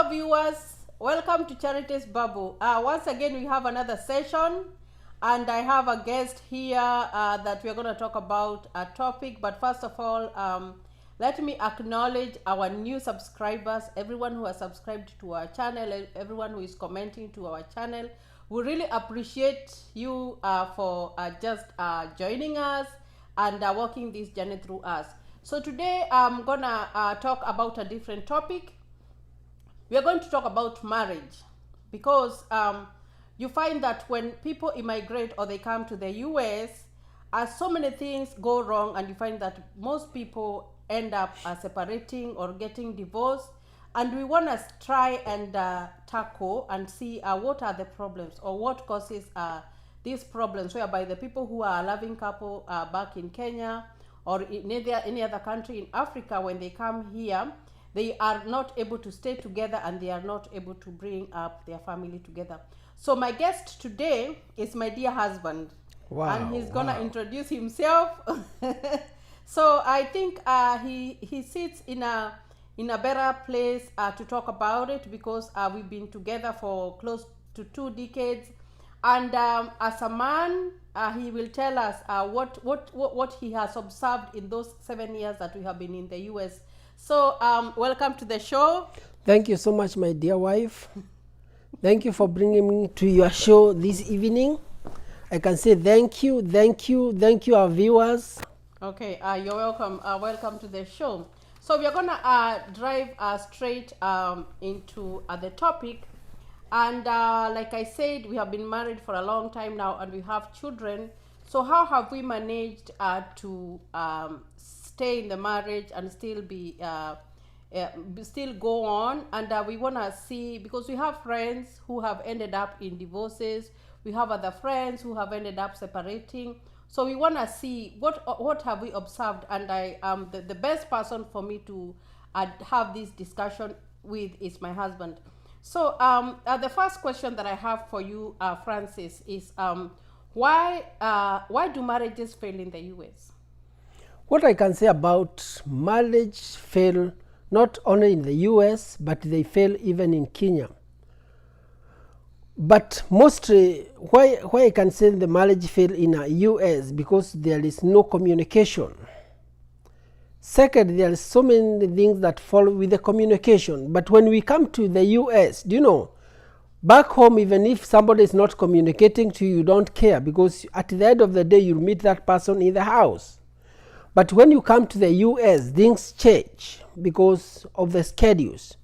Hello viewers, welcome to Charity's Bubble. Once again we have another session and I have a guest here that we're going to talk about a topic. But first of all, let me acknowledge our new subscribers, everyone who has subscribed to our channel, everyone who is commenting to our channel. We really appreciate you for just joining us and walking this journey through us. So today I'm gonna talk about a different topic. We are going to talk about marriage because you find that when people immigrate or they come to the US, so many things go wrong, and you find that most people end up separating or getting divorced. And we want to try and tackle and see what are the problems or what causes these problems, whereby the people who are a loving couple back in Kenya or in any other country in Africa, when they come here, they are not able to stay together and they are not able to bring up their family together. So my guest today is my dear husband. Wow, and he's gonna introduce himself. So I think he sits in a better place to talk about it, because we've been together for close to 2 decades, and as a man, he will tell us what he has observed in those 7 years that we have been in the US. So welcome to the show. Thank you so much, my dear wife. Thank you for bringing me to your show this evening. I can say thank you, our viewers. Okay, you're welcome. Welcome to the show. So we are gonna drive straight into the topic. And like I said, we have been married for a long time now and we have children. So how have we managed to stay in the marriage and still still go on? And we want to see, because we have friends who have ended up in divorces, we have other friends who have ended up separating. So we want to see what have we observed, and I the best person for me to have this discussion with is my husband. So the first question that I have for you, Francis, is why do marriages fail in the US? What I can say about marriage fail not only in the US, but they fail even in Kenya. But mostly, why I can say the marriage fail in the US, because there is no communication. Second, there are so many things that follow with the communication. But when we come to the US, do you know, back home, even if somebody is not communicating to you, you don't care, because at the end of the day, you meet that person in the house. But when you come to the US, things change because of the schedules.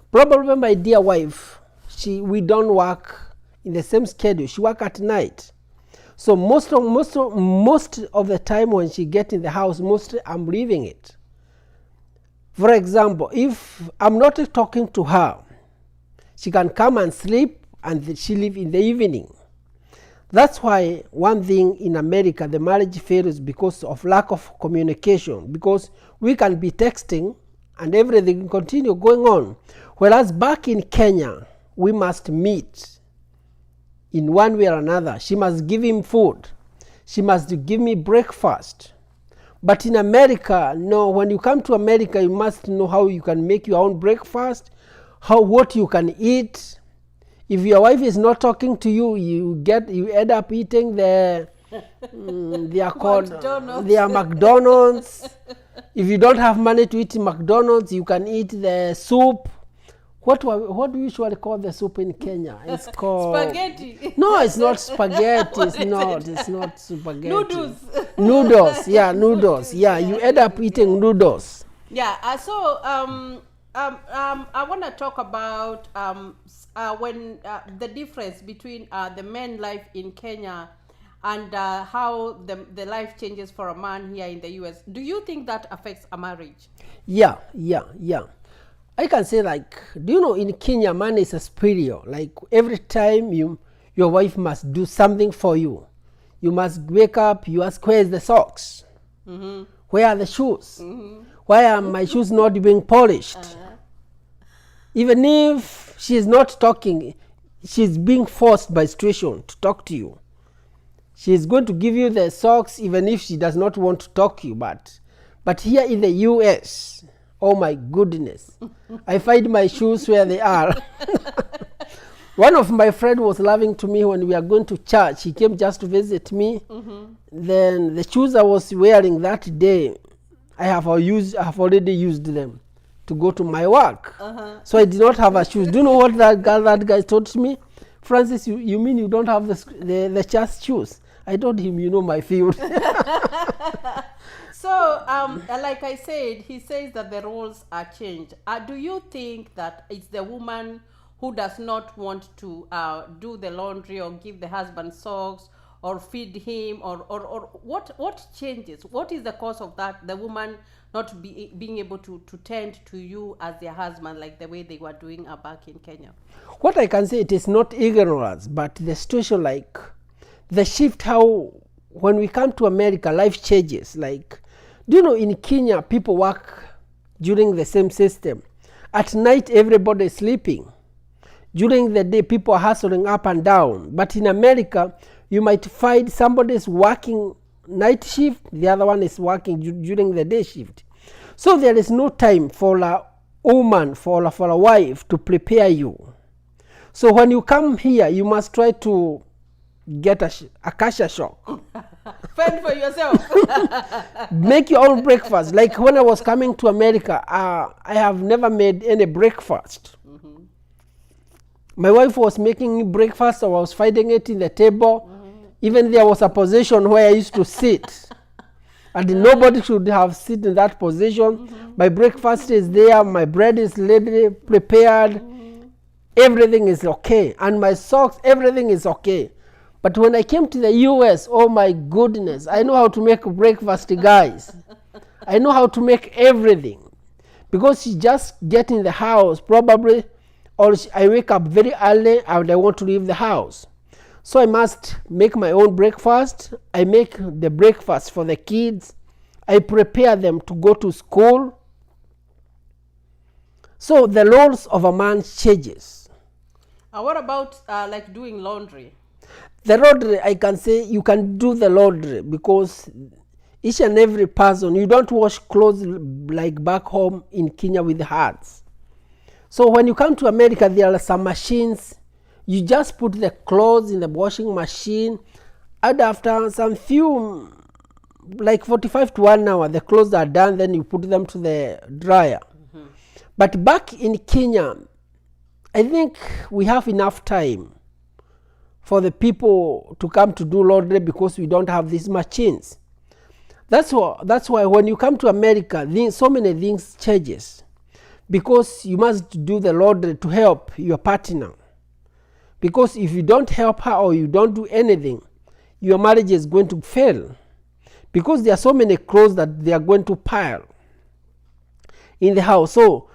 Probably my dear wife, we don't work in the same schedule. She works at night. So most of the time when she gets in the house, mostly I'm leaving it. For example, if I'm not talking to her, she can come and sleep and she leave in the evening. That's why one thing in America, the marriage fails because of lack of communication, because we can be texting and everything continue going on. Whereas back in Kenya, we must meet in one way or another. She must give him food. She must give me breakfast. But in America, no, when you come to America, you must know how you can make your own breakfast, what you can eat. If your wife is not talking to you, you end up eating they are called McDonald's. If you don't have money to eat McDonald's, you can eat the soup. What do we usually call the soup in Kenya? It's called spaghetti. No, it's not spaghetti. It's not spaghetti. Noodles. Yeah, noodles. Yeah, you end up eating noodles. Yeah. I want to talk about when the difference between the men life in Kenya and how the life changes for a man here in the US. Do you think that affects a marriage? Yeah. I can say, like, do you know, in Kenya, man is a superior. Like, every time your wife must do something for you. You must wake up, you ask, where is the socks? Mm-hmm. Where are the shoes? Mm-hmm. Why are my shoes not being polished? Even if she's not talking, she's being forced by situation to talk to you. She's going to give you the socks even if she does not want to talk to you. But here in the US, oh my goodness, I find my shoes where they are. One of my friends was laughing to me when we are going to church. He came just to visit me. Then the shoes I was wearing that day, I have already used them to go to my work. So I did not have a shoes. Do you know what that guy told me? Francis, you mean you don't have the church shoes? I told him, you know my field. So, like I said, he says that the roles are changed. Do you think that it's the woman who does not want to do the laundry or give the husband socks or feed him, or what changes? What is the cause of that? The woman not being able to tend to you as their husband, like the way they were doing back in Kenya? What I can say, it is not ignorance, but the situation, like the shift, how when we come to America, life changes. Like, do you know, in Kenya, people work during the same system. At night, everybody is sleeping. During the day, people are hustling up and down. But in America, you might find somebody is working night shift, the other one is working during the day shift. So there is no time for a woman, for a wife to prepare you. So when you come here, you must try to get a culture shock. Fend for yourself. Make your own breakfast. Like when I was coming to America, I have never made any breakfast. My wife was making me breakfast, so I was finding it in the table. Even there was a position where I used to sit. And nobody should have sit in that position. My breakfast is there, my bread is ready, prepared. Everything is okay. And my socks, everything is okay. But when I came to the US, oh my goodness, I know how to make breakfast, guys. I know how to make everything. Because you just get in the house, probably, or I wake up very early and I want to leave the house. So I must make my own breakfast. I make the breakfast for the kids. I prepare them to go to school. So the roles of a man changes. What about like doing laundry? The laundry, I can say you can do the laundry because each and every person, you don't wash clothes like back home in Kenya with hands. So when you come to America, there are some machines. You just put the clothes in the washing machine, and after some few, like 45 to 1 hour, the clothes are done, then you put them to the dryer. But back in Kenya, I think we have enough time for the people to come to do laundry because we don't have these machines. That's why when you come to America, so many things changes. Because you must do the laundry to help your partner. Because if you don't help her or you don't do anything, your marriage is going to fail. Because there are so many clothes that they are going to pile in the house. So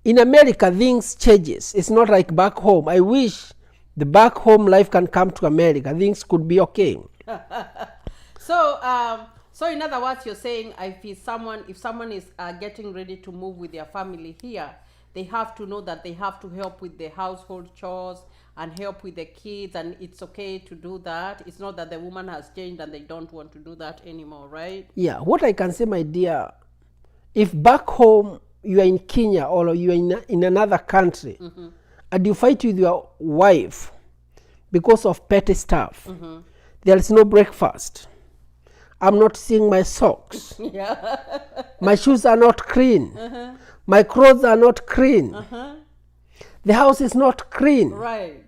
in America, things changes. It's not like back home. I wish the back home life can come to America. Things could be okay. So in other words, you're saying if someone is getting ready to move with their family here, they have to know that they have to help with the household chores and help with the kids, and it's okay to do that. It's not that the woman has changed and they don't want to do that anymore, right? Yeah, what I can say, my dear, if back home you are in Kenya or you are in another country, and you fight with your wife because of petty stuff, there is no breakfast. I'm not seeing my socks. My shoes are not clean. My clothes are not clean. The house is not clean. Right.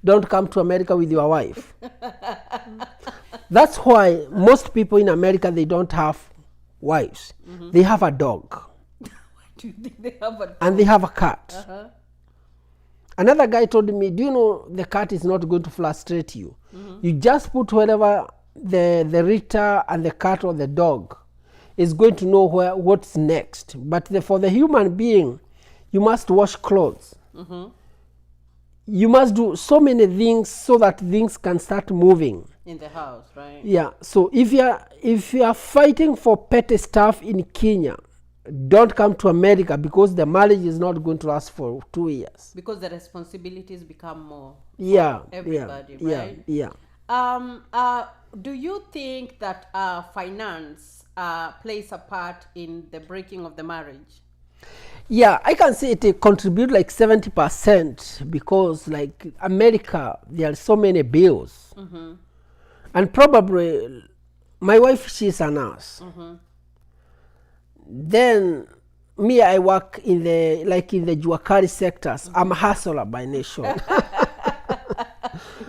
Don't come to America with your wife. That's why most people in America, they don't have wives. They have a dog. Do you think they have a dog? And they have a cat. Another guy told me, do you know the cat is not going to frustrate you? You just put wherever the Rita and the cat or the dog is going to know what's next. But for the human being, you must wash clothes. You must do so many things so that things can start moving in the house, right? Yeah. So if you are fighting for petty stuff in Kenya, don't come to America because the marriage is not going to last for 2 years. Because the responsibilities become more. Yeah. Everybody, yeah, right? Yeah. Do you think that finance plays a part in the breaking of the marriage? Yeah, I can say it contribute like 70% because like America, there are so many bills. And probably my wife, she's a nurse. Then me, I work in the like in the Juakari sectors. I'm a hustler by nation.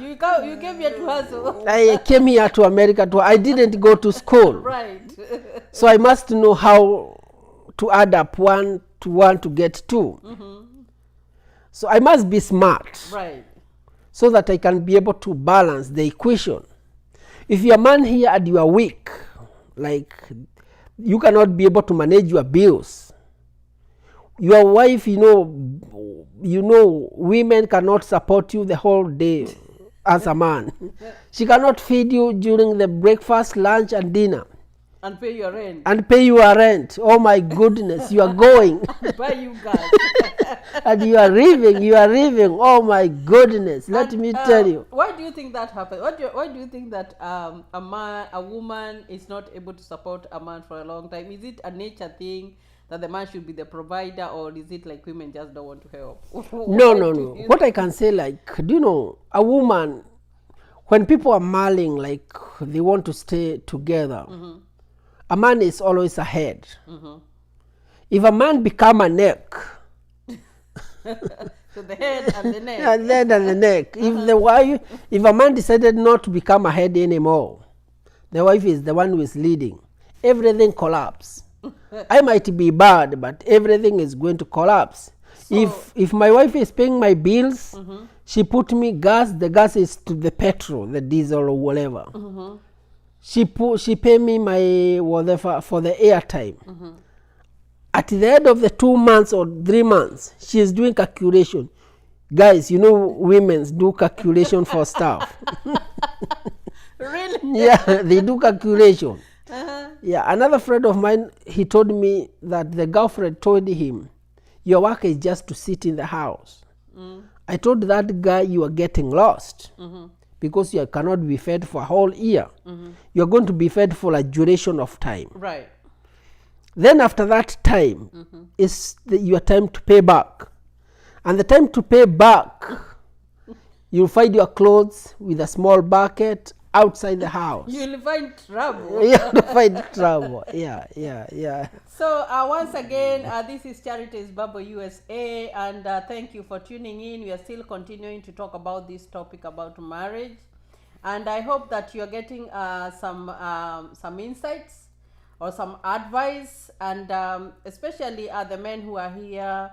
You came here to hustle. I came here to America I didn't go to school. Right. So I must know how to add up 1 to 1 to get 2. So I must be smart. Right. So that I can be able to balance the equation. If you're a man here and you are weak, like you cannot be able to manage your bills. Your wife, women cannot support you the whole day as a man. She cannot feed you during the breakfast, lunch, and dinner. And pay your rent. And pay your rent. Oh my goodness, you are going. Buy you gas. And you are leaving. Oh my goodness, let me tell you. Why do you think that happened? Why do you think that a woman is not able to support a man for a long time? Is it a nature thing that the man should be the provider, or is it like women just don't want to help? No. What I can say, like, a woman, when people are marrying, like they want to stay together, a man is always a head. If a man become a neck, so the head and the neck. And then and the neck. If a man decided not to become a head anymore, the wife is the one who is leading. Everything collapse. I might be bad, but everything is going to collapse. So, if my wife is paying my bills, she put me gas. The gas is to the petrol, the diesel or whatever. She pay me my whatever for the airtime. At the end of the 2 months or 3 months, she is doing calculation. Guys, women do calculation for stuff. Really? Yeah, they do calculation. Yeah, another friend of mine, he told me that the girlfriend told him, your work is just to sit in the house. I told that guy, you are getting lost. Because you cannot be fed for a whole year. You are going to be fed for a duration of time. Right. Then after that time is your time to pay back. And the time to pay back, you'll find your clothes with a small bucket outside the house. You'll find trouble. You'll find trouble. Yeah. So once again, this is Charities Bubble USA, and thank you for tuning in. We are still continuing to talk about this topic about marriage, and I hope that you're getting some insights or some advice, and especially the men who are here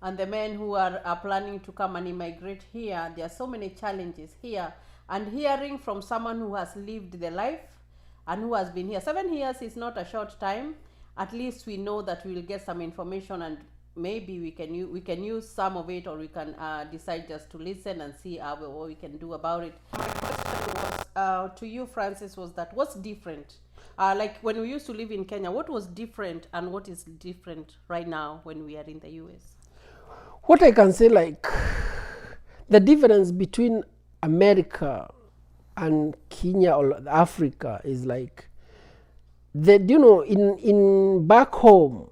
and the men who are planning to come and immigrate here. There are so many challenges here, and hearing from someone who has lived the life and who has been here 7 years is not a short time. At least we know that we will get some information, and maybe we can use some of it, or we can decide just to listen and see what we can do about it. My question was, to you, Francis, was that what's different? Like when we used to live in Kenya, what was different and what is different right now when we are in the US? What I can say, like, the difference between America and Kenya or Africa is like, in back home,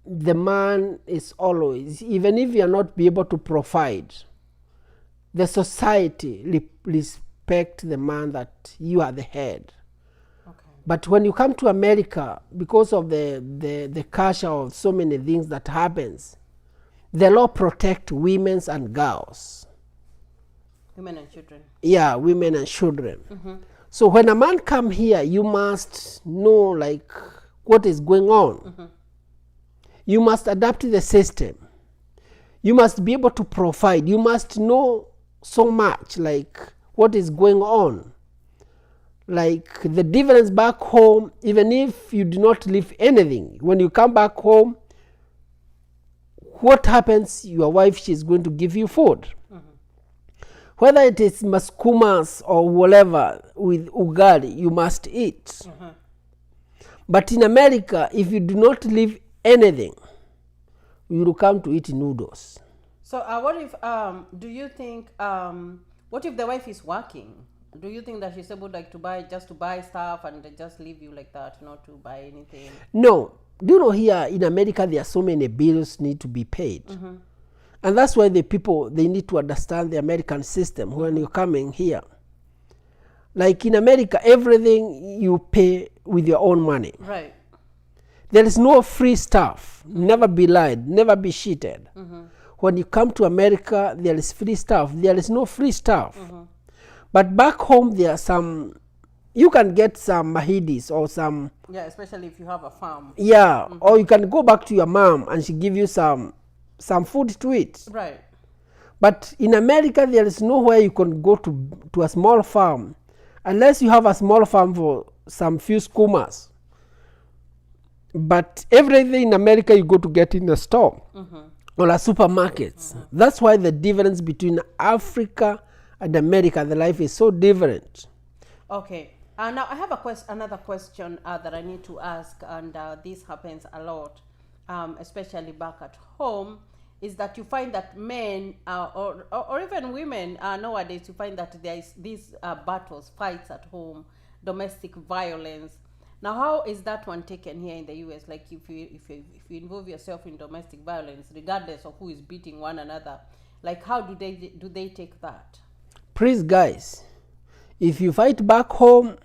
the man is always, even if you are not be able to provide, the society respect the man that you are the head. Okay. But when you come to America, because of the culture of so many things that happens, the law protect women and girls. Women and children. Yeah, women and children. So when a man come here, you must know like what is going on. You must adapt to the system. You must be able to provide. You must know so much like what is going on. Like the difference back home, even if you do not leave anything, when you come back home, what happens? Your wife, she's going to give you food. Whether it is maskumas or whatever with ugali, you must eat. But in America, if you do not leave anything, you will come to eat noodles. So what if, do you think, what if the wife is working? Do you think that she's able like to buy stuff and just leave you like that, not to buy anything? No, do you know here in America there are so many bills need to be paid? And that's why the people, they need to understand the American system when you're coming here. Like in America, everything you pay with your own money. Right. There is no free stuff. Never be lied, never be cheated. When you come to America, there is free stuff. There is no free stuff. But back home, there are some, you can get some mahidis or some. Yeah, especially if you have a farm. Yeah, or you can go back to your mom and she give you some food to eat. Right. But in America, there is nowhere you can go to a small farm unless you have a small farm for some few skumas. But everything in America you go to get in the store or a supermarkets. That's why the difference between Africa and America, the life is so different. Okay. Now I have another question that I need to ask, and this happens a lot, especially back at home, is that you find that men or even women nowadays, you find that there is these battles, fights at home, domestic violence. Now, how is that one taken here in the U.S.? Like if you involve yourself in domestic violence, regardless of who is beating one another, like how do they take that? Please, guys, if you fight back home,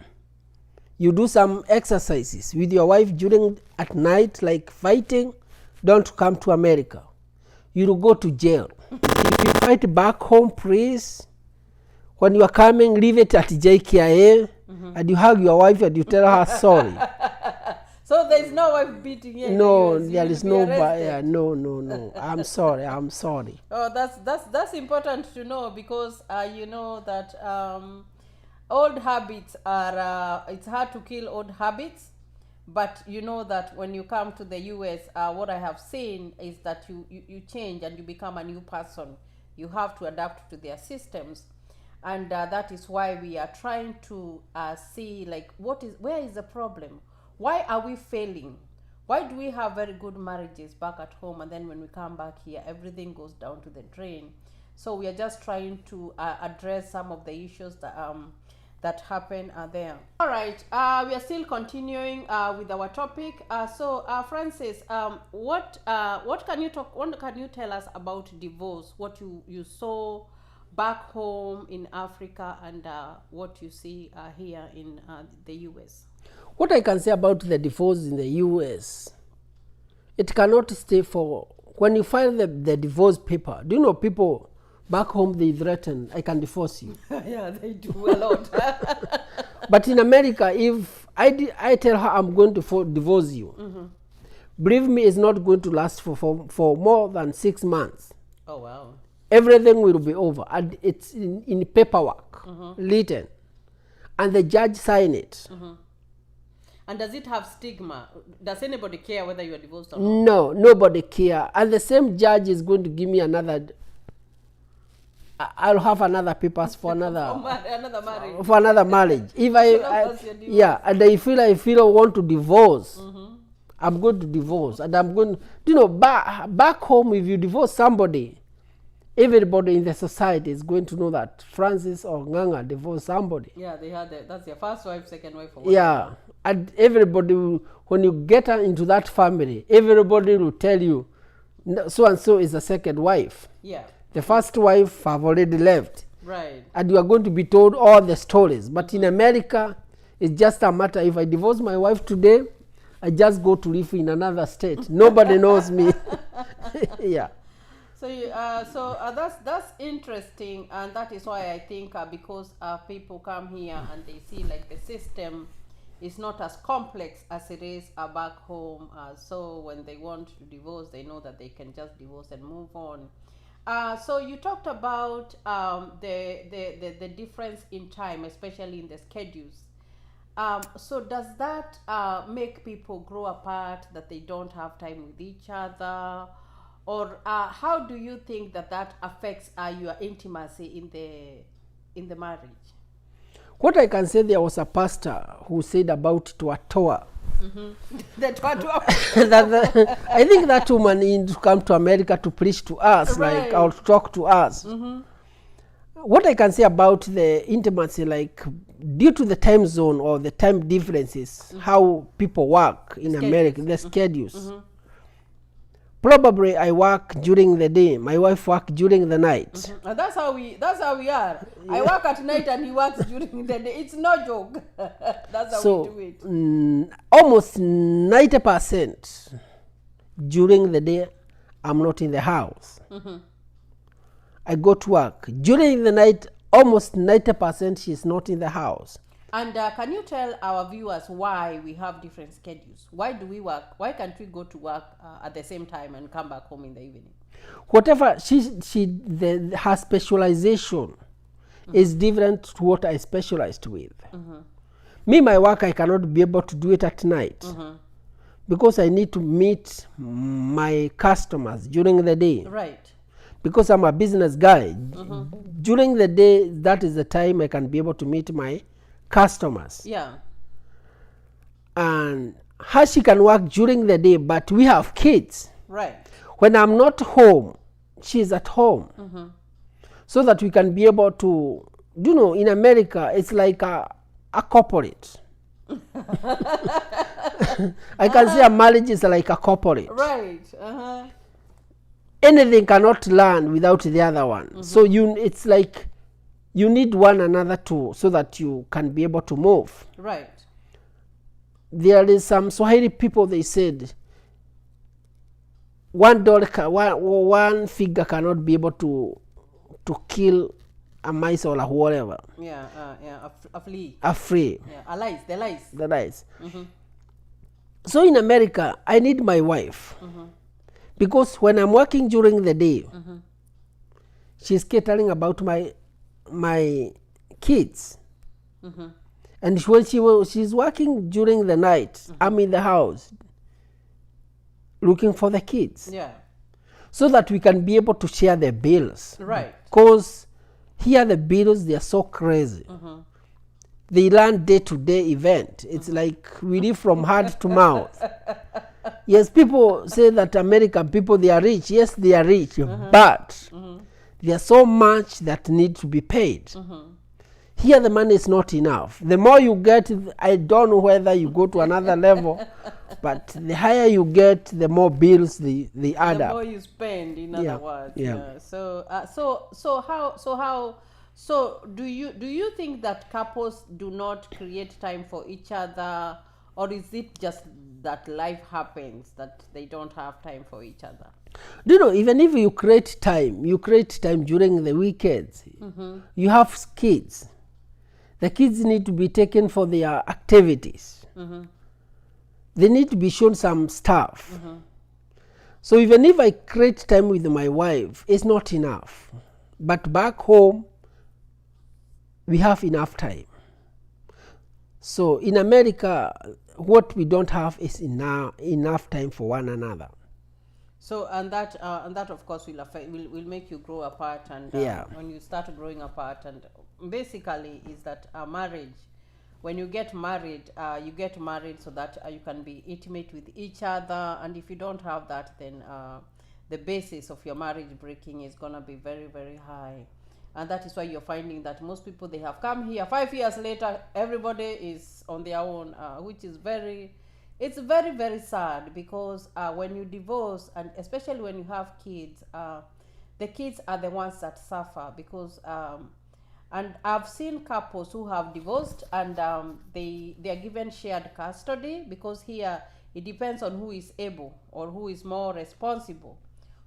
you do some exercises with your wife at night, like fighting. Don't come to America. You'll go to jail. If you fight back home, please, when you are coming, leave it at JKIA, and you hug your wife and you tell her sorry. So there's no wife beating here? No, there is no. No. I'm sorry. I'm sorry. Oh, that's important to know, because you know that old habits are. It's hard to kill old habits. But you know that when you come to the US, what I have seen is that you change and you become a new person. You have to adapt to their systems. And that is why we are trying to see, like, where is the problem? Why are we failing? Why do we have very good marriages back at home, and then when we come back here, everything goes down to the drain? So we are just trying to address some of the issues that happen there. All right, we are still continuing with our topic. So Francis, what can you tell us about divorce? What you saw back home in Africa and what you see here in the US? What I can say about the divorce in the US, it cannot stay for, when you file the divorce paper, do you know people back home, they threaten, I can divorce you. Yeah, they do a lot. But in America, if I tell her I'm going to divorce you, believe me, it's not going to last for more than 6 months. Oh, wow. Everything will be over. And it's in paperwork, written. And the judge sign it. And does it have stigma? Does anybody care whether you are divorced or not? No, nobody care. And the same judge is going to give me another, I'll have another papers for another marriage. For another marriage. If and I feel I want to divorce, I'm going to divorce, and I'm going. You know, back home, if you divorce somebody, everybody in the society is going to know that Francis or Nganga divorced somebody. Yeah, they had that's their first wife, second wife, or whatever. And everybody, when you get into that family, everybody will tell you, so and so is the second wife. Yeah. The first wife have already left. Right. And you are going to be told all the stories. But in America, it's just a matter, if I divorce my wife today, I just go to live in another state. Nobody knows me. Yeah. So that's interesting, and that is why I think because people come here and they see like the system is not as complex as it is back home. So when they want to divorce, they know that they can just divorce and move on. So you talked about the difference in time, especially in the schedules. So does that make people grow apart, that they don't have time with each other? Or how do you think that affects your intimacy in the marriage? What I can say, there was a pastor who said about Tuatoa. The Tuatoa. I think that woman needs to come to America to preach to us, right, or to talk to us. What I can say about the intimacy, like due to the time zone or the time differences, how people work in America, the schedules. Probably I work during the day, my wife work during the night. And that's how we are. I work at night and he works during the day. It's no joke. That's how So we do it. almost 90% during the day I'm not in the house. I go to work. During the night, almost 90% she's not in the house. And can you tell our viewers why we have different schedules? Why do we work? Why can't we go to work at the same time and come back home in the evening? Whatever her specialization is different to what I specialized with. Me, my work, I cannot be able to do it at night because I need to meet my customers during the day. Right. Because I'm a business guy. During the day, that is the time I can be able to meet my customers. Yeah. And how she can work during the day, but we have kids. Right. When I'm not home, she's at home. So that we can be able to, you know, in America, it's like a corporate. I can say a marriage is like a corporate. Right. Anything cannot learn without the other one. So it's like you need one another so that you can be able to move. Right. There is some Swahili people, they said one figure cannot be able to kill a mice or a whatever. Yeah, a flea. A flea. Yeah, the lice. The lice. So in America, I need my wife. Because when I'm working during the day, she's caring about my kids. And when she's working during the night, I'm in the house looking for the kids. Yeah. So that we can be able to share the bills. Right. Because here the bills, they are so crazy. They run day-to-day event. It's like we live from heart to mouth. Yes, people say that American people, they are rich. Yes, they are rich, but there's so much that needs to be paid. Here the money is not enough. The more you get, I don't know whether you go to another level, but the higher you get, the more bills they add up. The more you spend, in other words. Yeah. So do you think that couples do not create time for each other, or is it just that life happens that they don't have time for each other? Do you know, even if you create time during the weekends. You have kids. The kids need to be taken for their activities. They need to be shown some stuff. So even if I create time with my wife, it's not enough. But back home, we have enough time. So in America, what we don't have is enough time for one another. So and that of course will make you grow apart, and when you start growing apart, and basically is that marriage. When you get married so that you can be intimate with each other, and if you don't have that, then the basis of your marriage breaking is gonna be very, very high. And that is why you're finding that most people, they have come here 5 years later, everybody is on their own, which is very, very sad, because when you divorce, and especially when you have kids, the kids are the ones that suffer, because and I've seen couples who have divorced, and they are given shared custody, because here it depends on who is able or who is more responsible.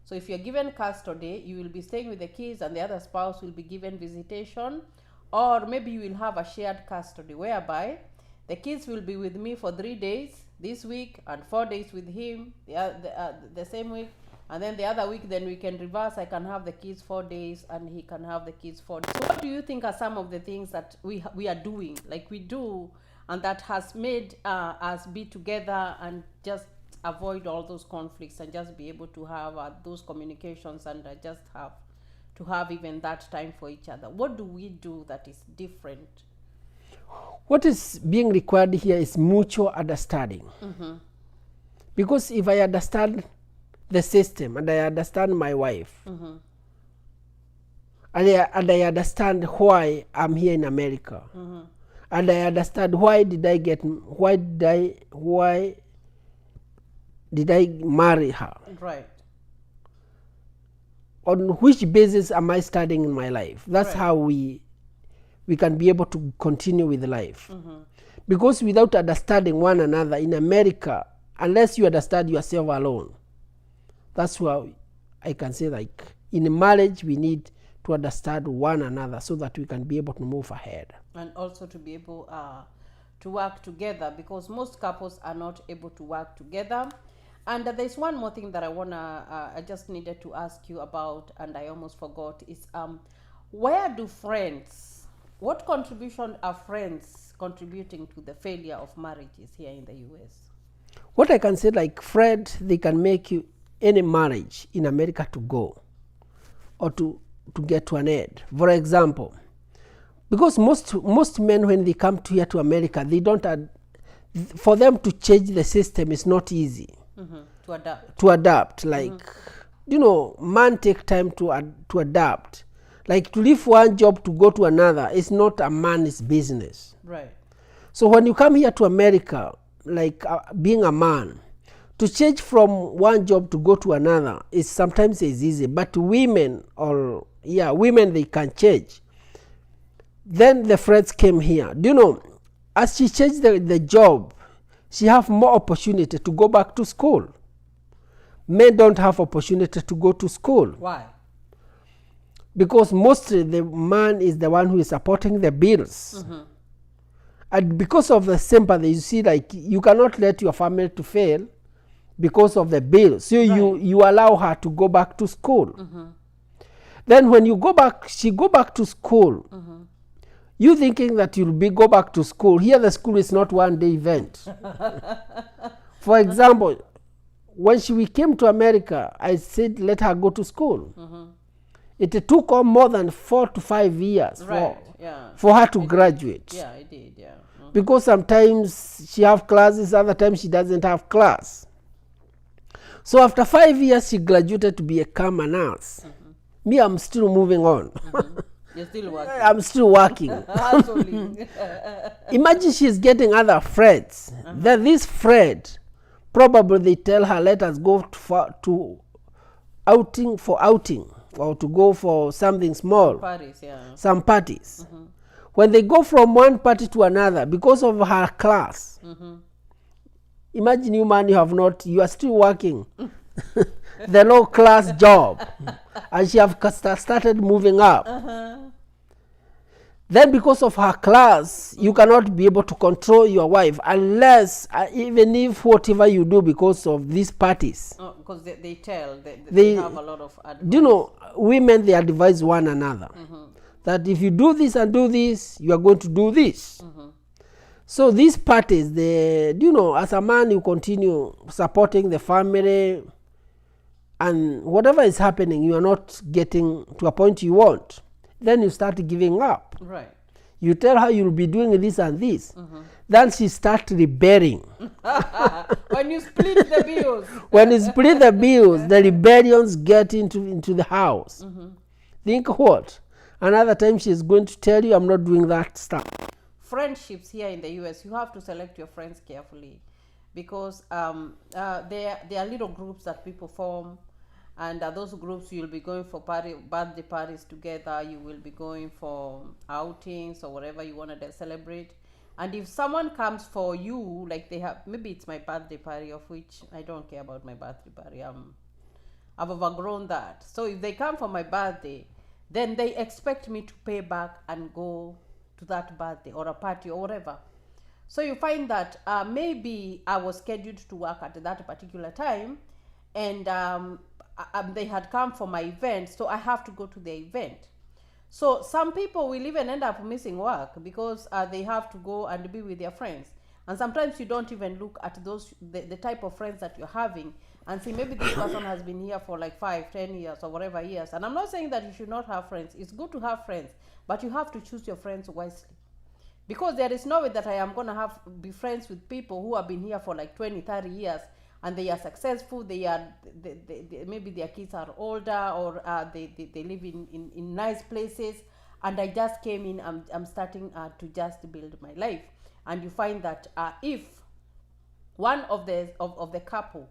So if you're given custody, you will be staying with the kids, and the other spouse will be given visitation, or maybe you will have a shared custody whereby the kids will be with me for 3 days this week and 4 days with him the same week, and then the other week, then we can reverse. I can have the kids 4 days and he can have the kids 4 days. So what do you think are some of the things that we are doing, like we do, and that has made us be together and just avoid all those conflicts and just be able to have those communications, and just have to have even that time for each other? What do we do that is different? What is being required here is mutual understanding. Because if I understand the system and I understand my wife, and I understand why I'm here in America. And I understand why did I marry her? Right. On which basis am I starting in my life? That's Right. how we can be able to continue with life. Because without understanding one another in America, unless you understand yourself alone, that's why I can say, like, in a marriage we need to understand one another so that we can be able to move ahead. And also to be able to work together, because most couples are not able to work together. And there's one more thing that I just needed to ask you about, and I almost forgot, is what contribution are friends contributing to the failure of marriages here in the US? What I can say, like, friends, they can make you any marriage in America to go or to get to an end. For example, because most men, when they come here to America, they don't for them to change the system is not easy. To adapt. Like, man take time to adapt. Like, to leave one job to go to another is not a man's business. Right. So when you come here to America, like, being a man, to change from one job to go to another is sometimes is easy, but women, they can change. Then the friends came here. As she changed the job, she have more opportunity to go back to school. Men don't have opportunity to go to school. Why? Because mostly the man is the one who is supporting the bills. And because of the sympathy, you see, like, you cannot let your family to fail because of the bills. So you allow her to go back to school. Then when she go back to school, you thinking that you'll go back to school. Here the school is not one day event. For example, when we came to America, I said let her go to school. It took her more than 4 to 5 years for her to graduate. Yeah, it did, yeah. Because sometimes she have classes, other times she doesn't have class. So after 5 years, she graduated to become a nurse. Me, I'm still moving on. You're still working. I'm still working. Imagine she's getting other friends. Then this friend, probably they tell her, let us go to outing, or to go for something small. Some parties. When they go from one party to another, because of her class, imagine you man, you are still working the low class job, and she have started moving up. Then because of her class, you cannot be able to control your wife unless, even if whatever you do because of these parties. Because they have a lot of advice. Women, they advise one another that if you do this and do this, you are going to do this. So these parties, as a man, you continue supporting the family, and whatever is happening, you are not getting to a point you want. Then you start giving up. Right. You tell her you'll be doing this and this. Then she starts rebelling. When you split the bills. When you split the bills, the rebellions get into the house. Think what? Another time she's going to tell you, I'm not doing that stuff. Friendships here in the US, you have to select your friends carefully, because there are little groups that people form, and those groups, you'll be going for birthday parties together, you will be going for outings or whatever you want to celebrate. And if someone comes for you, like maybe it's my birthday party, of which I don't care about my birthday party, I've overgrown that. So if they come for my birthday, then they expect me to pay back and go to that birthday or a party or whatever. So you find that maybe I was scheduled to work at that particular time, and they had come for my event, so I have to go to the event. So some people will even end up missing work because they have to go and be with their friends. And sometimes you don't even look at the type of friends that you're having and see, maybe this person has been here for like 5-10 years or whatever years. And I'm not saying that you should not have friends. It's good to have friends, but you have to choose your friends wisely. Because there is no way that I am going to be friends with people who have been here for like 20-30 years, and they are successful. Maybe their kids are older, or they live in nice places, and I just came in. I'm starting to just build my life, and you find that if one of the couple,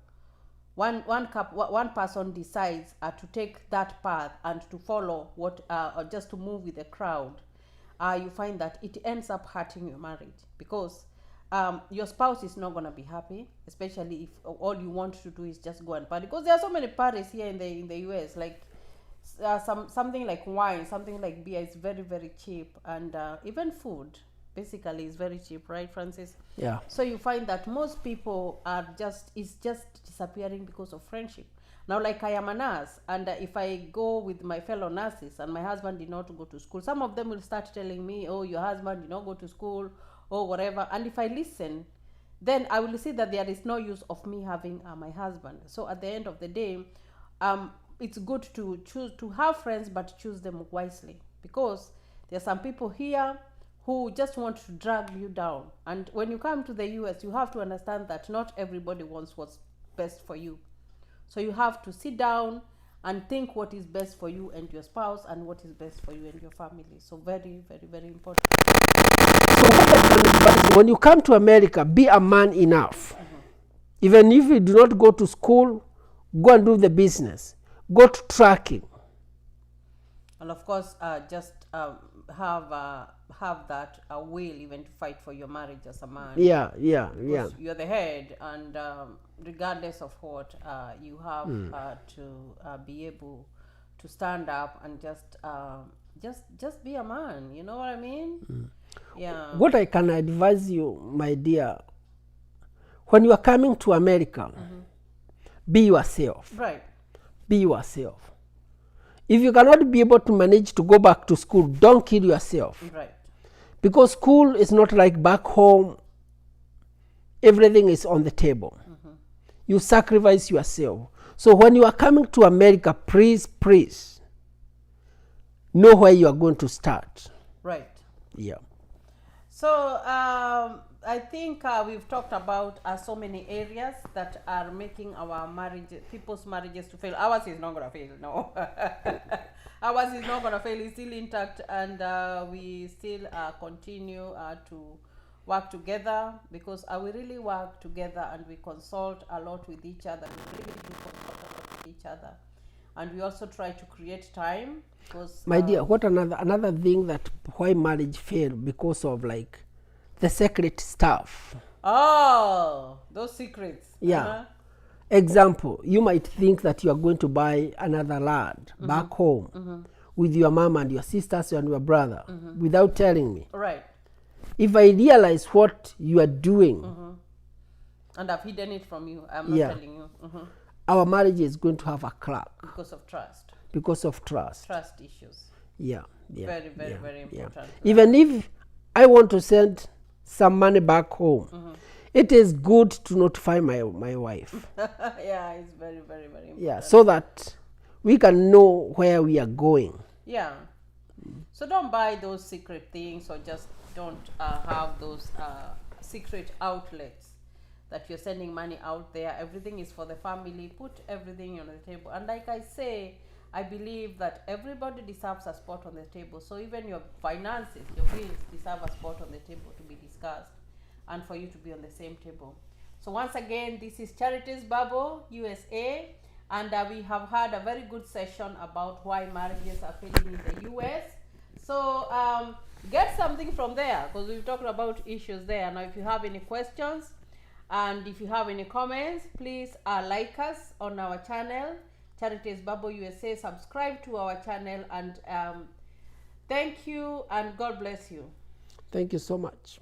one person decides to take that path and to follow what or just to move with the crowd, you find that it ends up hurting your marriage, because your spouse is not going to be happy, especially if all you want to do is just go and party. Because there are so many parties here in the US, like something like wine, something like beer is very, very cheap, and even food basically is very cheap, right, Francis? Yeah. So you find that most people is just disappearing because of friendship. Now, like, I am a nurse, and if I go with my fellow nurses and my husband did not go to school, some of them will start telling me, oh, your husband did not go to school, or whatever. And if I listen, then I will see that there is no use of me having my husband. So at the end of the day, it's good to choose to have friends, but choose them wisely, because there are some people here who just want to drag you down. And when you come to the US, you have to understand that not everybody wants what's best for you. So you have to sit down and think what is best for you and your spouse, and what is best for you and your family. So very, very, very important. So what I can advise, when you come to America, be a man enough. Even if you do not go to school, go and do the business. Go to trucking. And of course, just have that will even to fight for your marriage as a man. Yeah. You're the head, and regardless of what, you have to be able to stand up and just be a man. You know what I mean? Yeah. What I can advise you, my dear, when you are coming to America, be yourself. Right. Be yourself. If you cannot be able to manage to go back to school, don't kill yourself. Right. Because school is not like back home. Everything is on the table. You sacrifice yourself. So when you are coming to America, please know where you are going to start. Right. Yeah. So I think we've talked about so many areas that are making our people's marriages to fail. Ours is not going to fail, no. Ours is not going to fail. It's still intact, and we still continue to work together, because we really work together, and we consult a lot with each other. We really do consult a lot with each other, and we also try to create time. Because my dear, what another thing that why marriage fail, because of like the secret stuff. Oh, those secrets. Yeah. Example, you might think that you are going to buy another land back home with your mom and your sisters and your brother without telling me. Right. If I realize what you are doing, and I've hidden it from you, I'm not telling you. Our marriage is going to have a crack. Because of trust. Because of trust. Trust issues. Yeah. Very, very, very important. Yeah. Even if I want to send some money back home, it is good to notify my wife. Yeah, it's very, very, very important. Yeah, so that we can know where we are going. Yeah. So don't buy those secret things, or just don't have those secret outlets that you're sending money out there. Everything is for the family. Put everything on the table. And like I say, I believe that everybody deserves a spot on the table. So even your finances, your bills deserve a spot on the table to be discussed, and for you to be on the same table. So once again, this is Charity's Bubble, USA, and we have had a very good session about why marriages are failing in the US. So get something from there, because we've talked about issues there. Now, if you have any questions and if you have any comments, please like us on our channel, Charity's Bubble USA. Subscribe to our channel, and thank you, and God bless you. Thank you so much.